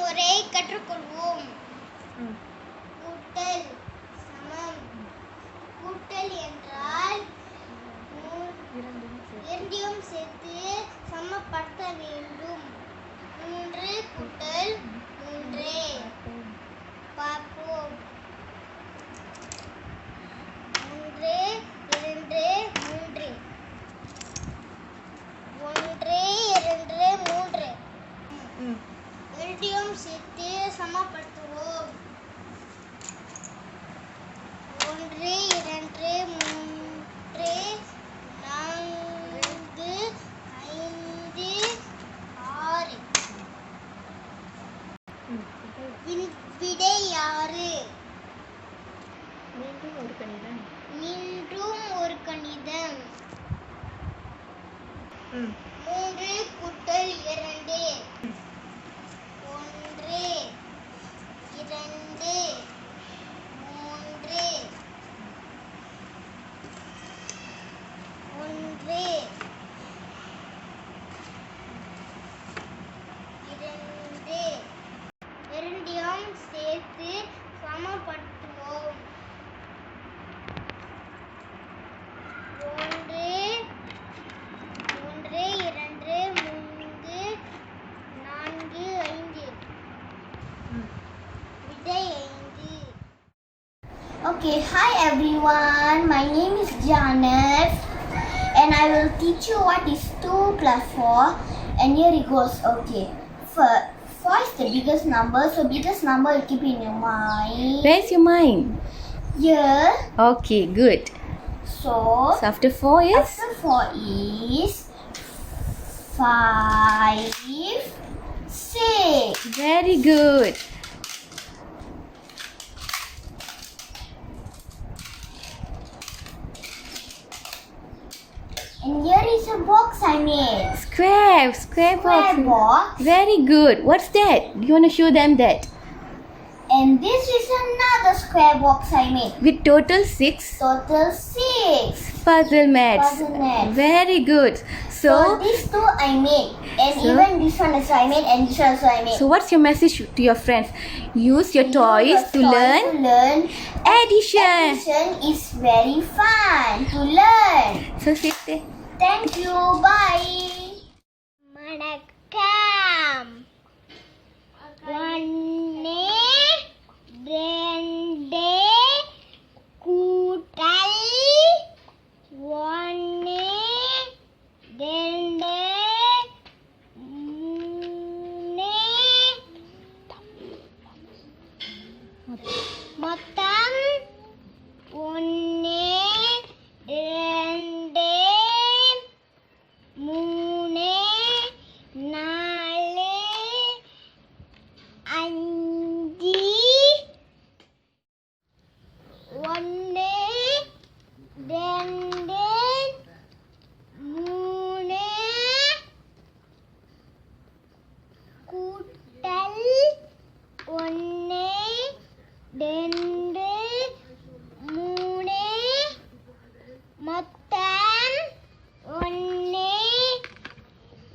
முறையை கற்றுக்கொள்வோம். கூட்டல் சமம். கூட்டல் என்றால் இரண்டையும் சேர்த்து சமப்படுத்த வேண்டும். 3 கூட்டல் 3 பார்ப்போம். 3 2 3 1 2 3 இரண்டையும் சேர்த்து சமப்படுத்துவோம். 1 2 3 4 5 6 விடை 6. மீண்டும் ஒரு கணிதம். 3 கூட்டல் 2 1 2 3 1 2 இரண்டையும் சேர்த்து சமப்படுத்துவோம். 1 2 3 4 5 விடை 5. Okay, hi everyone. My name is Janet and I will teach you what is 2 plus 4, and here it goes. Okay, 4 is the biggest number, so biggest number will keep in your mind. Where's your mind? Here. Okay, good. So After 4 is? after 4 is 5 6. Very good. And here is a box I made. Square box. Box. Very good. What's that? Do you want to show them that? And this is another square box I made. With total 6 Total 6. puzzle mats. Puzzle mats. Very good. So So, these 2 I made. And So- even this one also I made, and this one also I made. what's your message to your friends? Use your toys Your to toys learn to learn. addition. Addition is very fun to learn. So sit there. Thank you. Bye. வணக்கம். 1 2 கூட்டல் 1 2 3 மொத்தம் 1 2 3 4 5 1 2 3 கூட்டல் 1 2 3 மொத்தம் 1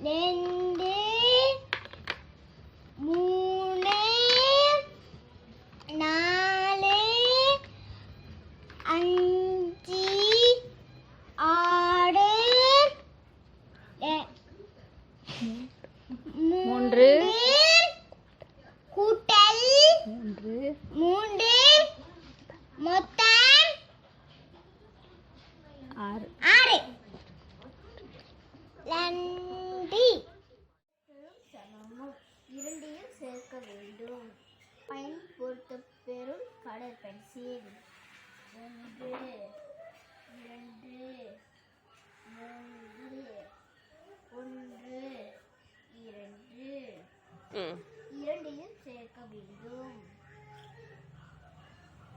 2 3 4 5 6 மூன்று. கூட்டல் 3 3 மொத்தம் 6 6. நன்றி. சமமும் இரண்டையும் சேர்க்க வேண்டும். பயன்படுத்த பெறும் கடற்பென்சில் 1 2 3 1 2 இரண்டையும் சேர்க்க வேண்டும்.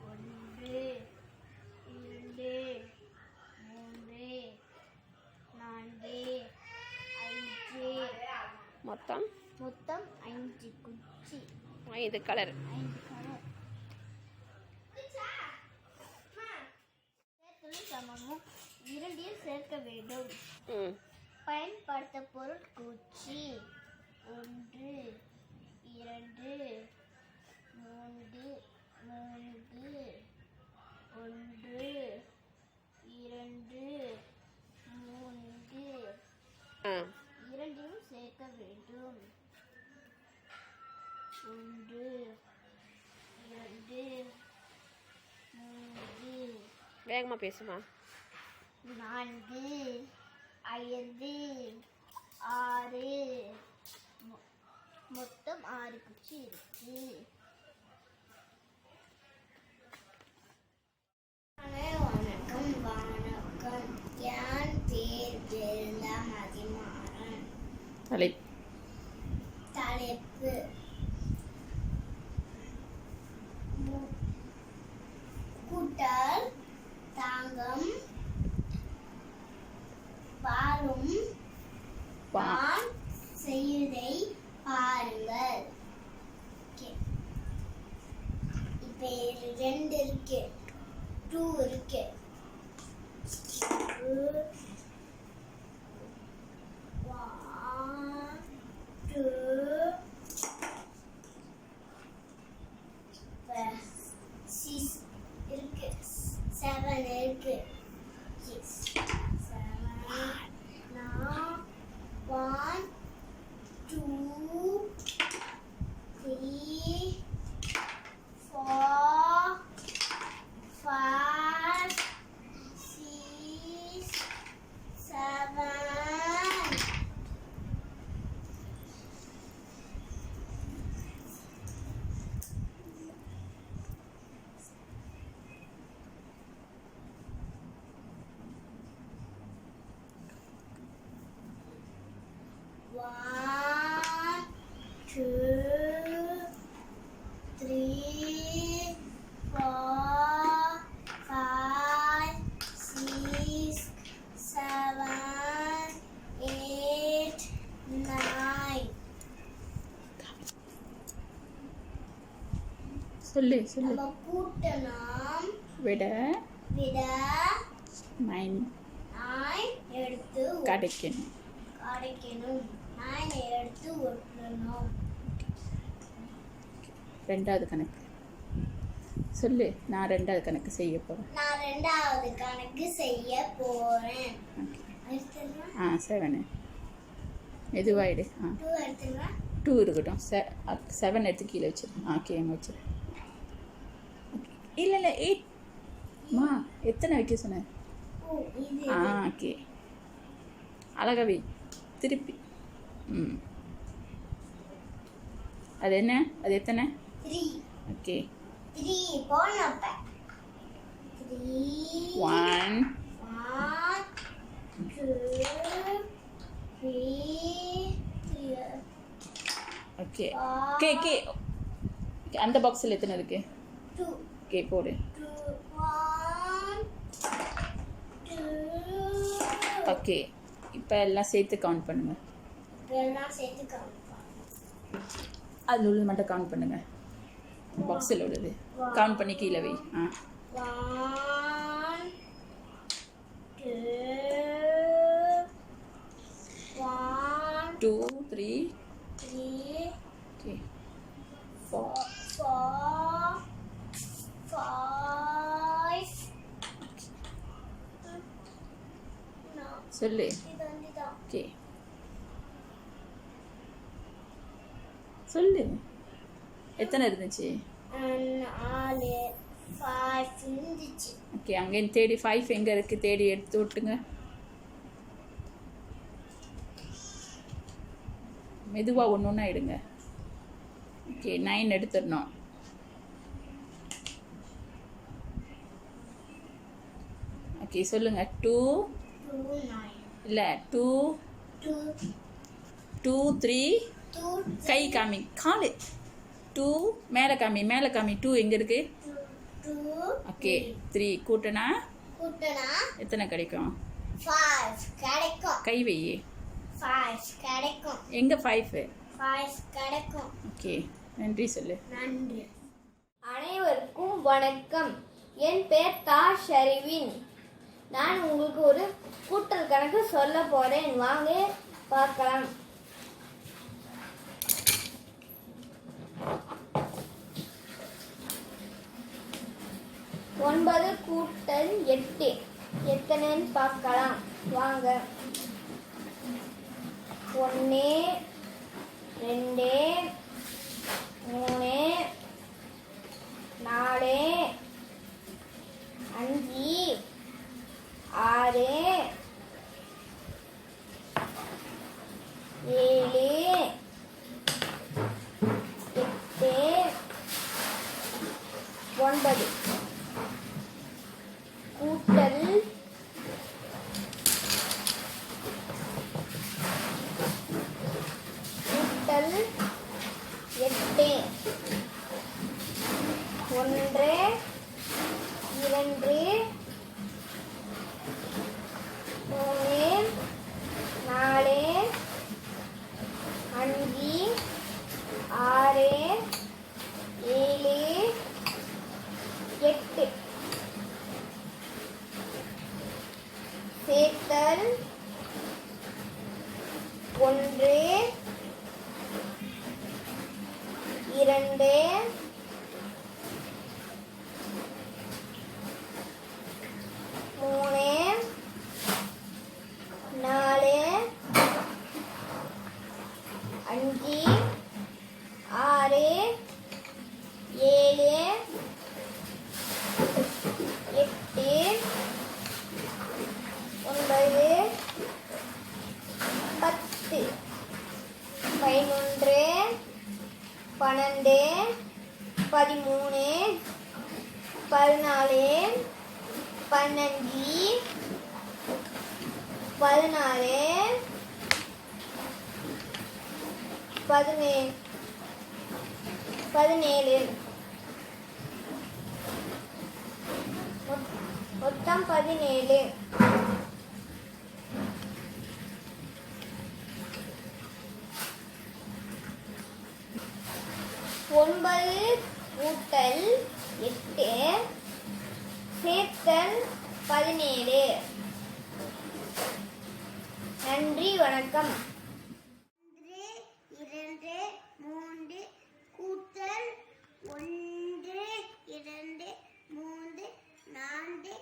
1 2 3 4 5 மொத்தம் மொத்தம் 5 குச்சி. 5 கலர். 5 கலர். சேர்த்தலும் சமமும் இரண்டையும் சேர்க்க வேண்டும். பயன்படுத்த பொருள் குச்சி 1 இரண்டு மூன்று மூன்று ஒன்று இரண்டு மூன்று இரண்டையும் சேர்க்க வேண்டும். ஒன்று இரண்டு மூன்று வேகமாக பேசுமா. நான்கு ஐந்து ஆறு மொத்தம் 6 குச்சி இருக்கு. வணக்கம் வணக்கம். என் பேர் பிருந்தா மதிமாறன். தலைப்பு கூட்டல் தாங்கம் பாரும் நான் செய்வதை பாருங்கள். இப்ப 2 இருக்கு, 2 இருக்கு. 1 2 6 இருக்கு, 7 இருக்கு. 1 2 3 4 5 6 7 1 2 3 4 5 6 7 8 9 சொல்லு நம்ம கூட்டணும் விட விட 9 எடுத்து கிடைக்கணும். 9 எடுத்து ஒட்டணும். ரெண்டாவது கணக்கு சொல்லு. நான் ரெண்டாவது கணக்கு செய்ய போகிறேன். நான் ரெண்டாவது கணக்கு செய்ய போறேன். ஆ 7 மெதுவாயிடு. 2 எடுத்துக்கலாம். 2 இருக்கட்டும். 7 எடுத்து கீழே வச்சிரு. ஓகே அங்கே வச்சிரு. இல்லை 8மா எத்தனை வைக்க சொன்னேன்? இது ஓகே அழகாவே திருப்பி. அது என்ன? அது எத்தனை? 3 ஓகே 3 போனப்ப 3 1 2 3 ஓகே கே கே அந்த பாக்ஸில் எத்தனை இருக்கு? 2 கே போடு. 1 2 ஓகே இப்போ எல்லாம் சேர்த்து கவுண்ட் பண்ணுங்க. எல்லாம் சேர்த்து கவுண்ட் அதில் உள்ளது மட்டும் கவுண்ட் பண்ணுங்க. பாக்ஸில் உள்ளது கவுண்ட் பண்ணி கீழே வை. 1 2 2 3 ஓகே 4 5 சொல்லு. ஓகே சொல்லு எத்தனை இருந்துச்சு? 4 5 இருந்துச்சு. ஓகே அங்கேருந்து தேடி 5 எங்கே இருக்குது தேடி எடுத்து விட்டுங்க. மெதுவாக ஒன்று ஒன்றா எடுங்க. ஓகே 9 எடுத்துடணும். ஓகே சொல்லுங்கள். 2 இல்லை 2 2 3 கை காமி காலு 2 மேலே காமி 2 எங்கே இருக்கு? ஓகே 3 கூட்டினா எத்தனை கிடைக்கும்? 5 கிடைக்கும். கை வை. 5 கிடைக்கும். எங்கே 5? 5 கிடைக்கும். ஓகே நன்றி சொல்லு. நன்றி. அனைவருக்கும் வணக்கம். என் பெயர் தா ஷரிவின். நான் உங்களுக்கு ஒரு கூட்டல் கணக்கு சொல்ல போறேன். வாங்க பார்க்கலாம். 9 கூட்டல் 8 எத்தனைன்னு பார்க்கலாம் வாங்க. 1 2 3 4 5 6 7 8 9 கூட்டல் 8 1 2 3 4 5 6 7 8 சேர்த்தல் 1 2 3 4 5 6 7 8 9 10 11 12 13 14 15 16 17 மொத்தம் 17 9 கூட்டல் 8 சேர்த்தல் 17. நன்றி, வணக்கம். 2 3 கூட்டல் 1 2 3 4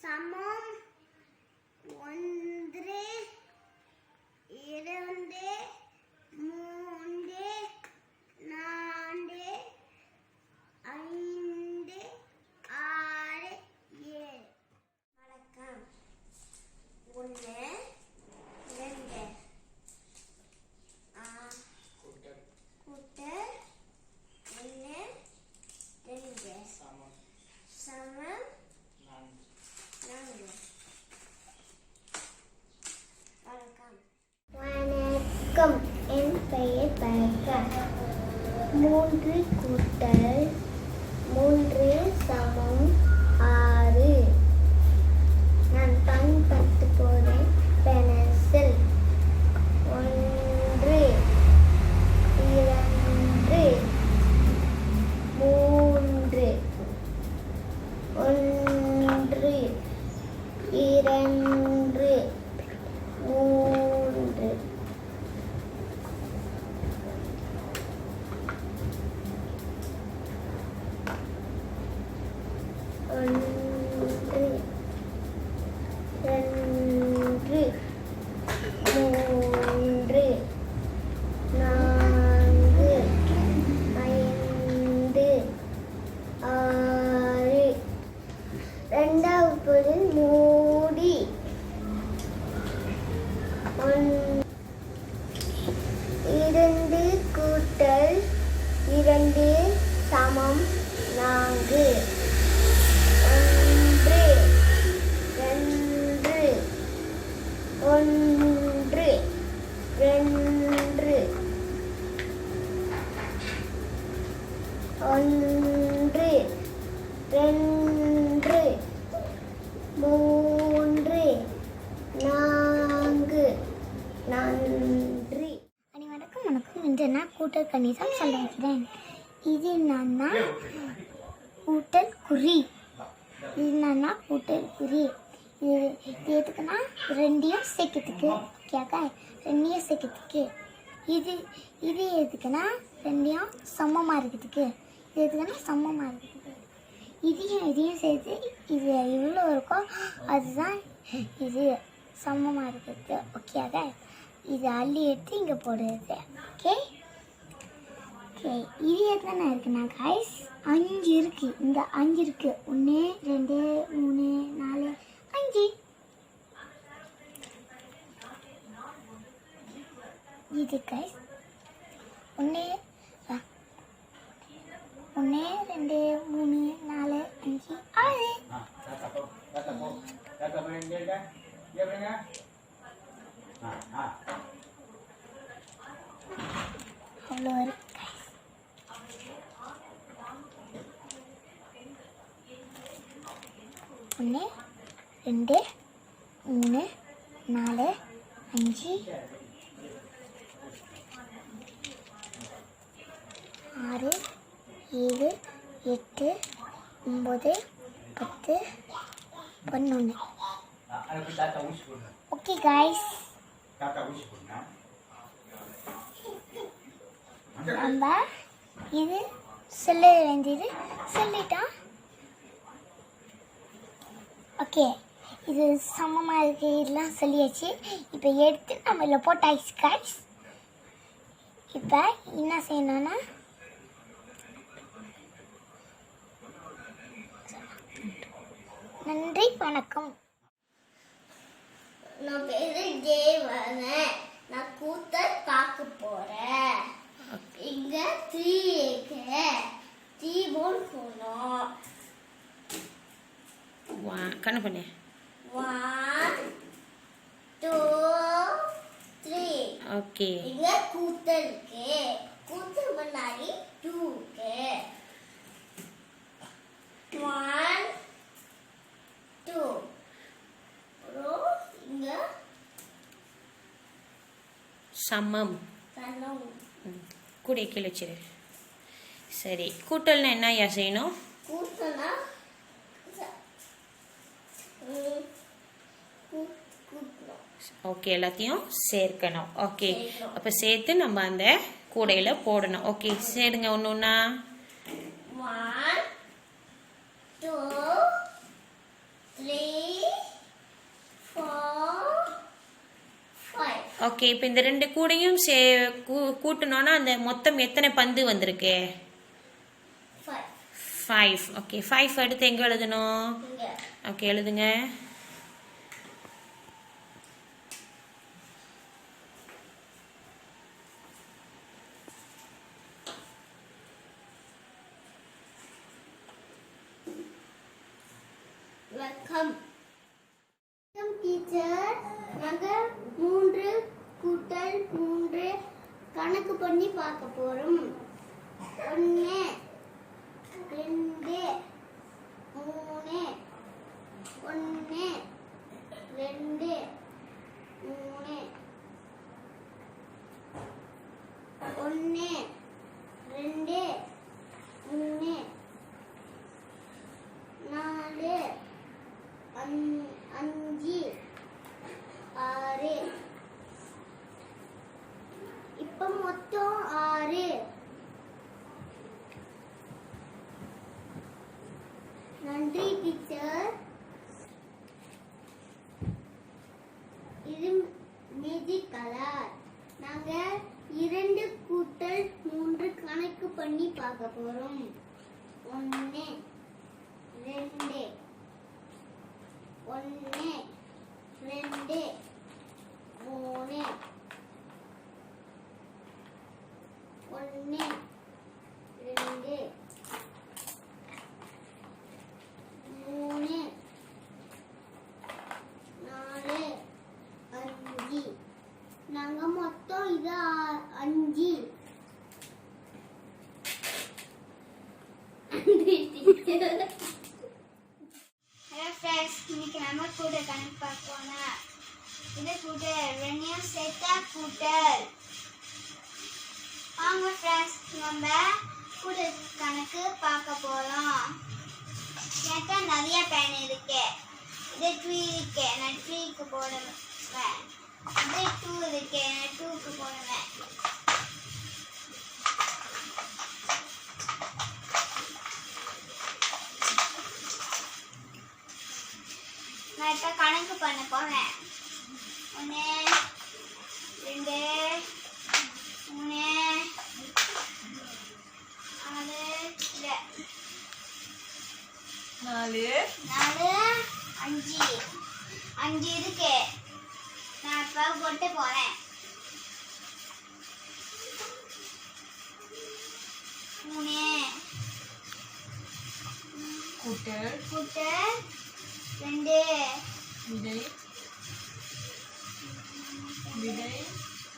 சமம் 1 2 3 4 5 6 7. வணக்கம். 1 2 கூட்டல் 1 2 சமம் 4. வணக்கம். வணக்கம். என் பெயர் பழக்கம். 3 கூட்டல் 3 சமம் 6. நான் பயன்படுத்த போகிறேன் பென்சில். 1 2 3 1 2 3 இரண்டாவது பொருள் மூடி. 2 கூட்டல் 2 சமம் 4. 1 2 3 4. நன்றி. அனைவருக்கும் வணக்கம். இன்று நான் கூட்டல் கணிதம் சொல்ல இருக்கிறேன். இது என்னன்னா கூட்டல் குறி. இது எதுக்குன்னா ரெண்டையும் சேர்க்கறதுக்கு. ஓகேக்கா, ரெண்டையும் சேர்க்கறதுக்கு. இது எதுக்குன்னா ரெண்டையும் சமமாக இருக்கிறதுக்கு. இது எதுக்குன்னா சமமாக இருக்கிறதுக்கு. இதையும் சேர்த்து இது எவ்வளோ இருக்கோ அதுதான் இது சமமாக இருக்குது. ஓகே, அதான் இது அள்ளி எடுத்து இங்கே போடுறது. ஓகே ஓகே, இது எத்தனை இருக்குண்ணா கைஸ்? 5 இருக்குது. இந்த 5 இருக்குது. 1 2 3 4 5. இது கைஸ் 1 2 3 4 5 6. அவ்வளோ இருக்கு. 1 2 3 4 5 6 7 8 9 10 11. ஓகே கைஸ், நம்ம இது சொல்ல வேண்டியது சொல்லிட்டோம். ஓகே, இது சமமாக இருக்குது, இதெல்லாம் சொல்லியாச்சு. இப்போ எடுத்து நம்ம இதில் போட்டாச்சு கைஸ். இப்போ என்ன செய்யணும்னா நன்றி வணக்கம். நான் பேரு தேவனேன். நான் கூத்தல் பார்க்க போறேன். இங்க 3 இருக்கு. 3 போல் போனோம். கண்ணு பண்ணு. 1 2 3. ஓகே, இங்க கூத்தல் இருக்கு. கூத்தல் முன்னாடி 2 இருக்கு. 1 2. இங்க சமம். சனம். கூட கீழே வச்சிரு. சரி, கூட்டல்னா என்ன ஐயா செய்யணும்? கூட்டனா ஓகே, எல்லாத்தையும் சேர்க்கணும். ஓகே, அப்போ சேர்த்து நம்ம அந்த கூடையில் போடணும். ஓகே, சேருங்க ஒன்று ஒன்றா. 1 2 3 4 5. ஓகே, இப்போ இந்த 2 கூடையும் கூட்டணும்னா அந்த மொத்தம் எத்தனை பந்து வந்திருக்கு? 5. ஓகே, 5 எடுத்து எங்கே எழுதணும்? ஓகே, எழுதுங்க. Welcome teacher. நாங்கள் 3 கூட்டல் 3 கணக்கு பண்ணி பார்க்க போகிறோம். 1 2 3 1 2 3 1 2 3 4 5 6. இப்போ மொத்தம் 6. நன்றி டீச்சர். இது மேஜிக் கலர். நாங்கள் 2 கூட்டல் 3 கணக்கு பண்ணி பார்க்க போகிறோம். 1 2 1 2 3 1 2 3 4 5. நாங்கள் மொத்தம் இது 5. ஹலோ ஃப்ரெண்ட்ஸ், இன்னைக்கு நம்ம கூட கணக்கு பார்ப்போம். இது கூட்டல் 2 சேர்த்தா கூட்டல். வாங்க ஃப்ரெண்ட்ஸ், நம்ம கூட கணக்கு பார்க்க போகிறோம். என்கிட்ட நிறைய பேன் இருக்கு. இது 3 இருக்கு, நான் 3க்கு போடுவேன். இது 2 இருக்கு, நான் 2க்கு போடுவேன். நான் இப்போ கணக்கு பண்ண போகிறேன். 1 2 3 4 5 5 இருக்கு. நான் இப்போ கொட்ட போகிறேன். 3 கூட்டல் 2 விடை விடை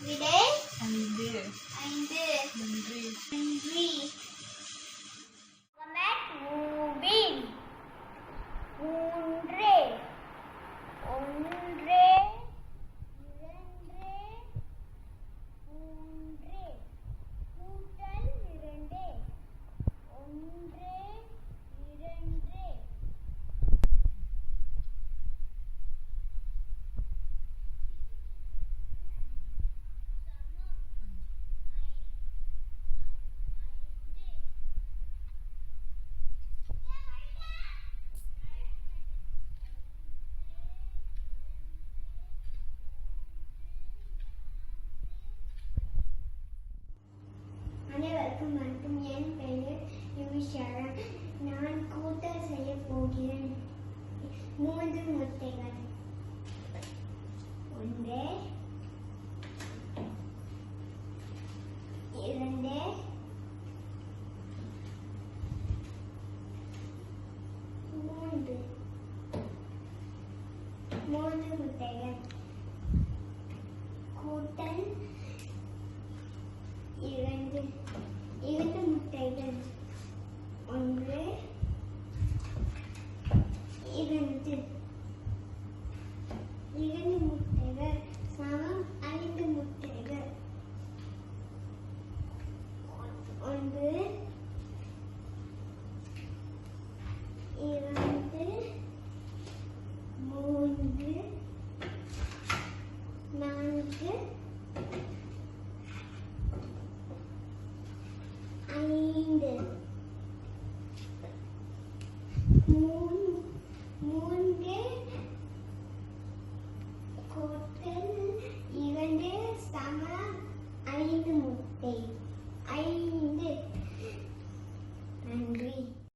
விடை 5 5 நன்றி. நன்றி. மூவிங் 3 1 2 3 கூட்டல் 2 1 2 அனைவருக்கும் வணக்கம். என் பெயர் யுவிஷரன். நான் கூட்டல் செய்ய போகிறேன். 3 முட்டைகள் 1 2 3 முட்டைகள் கூட்டல் 2 முட்டைகள் 1 2 முட்டைகள் சமம் 5 முட்டைகள் 1 2 3 4 5 3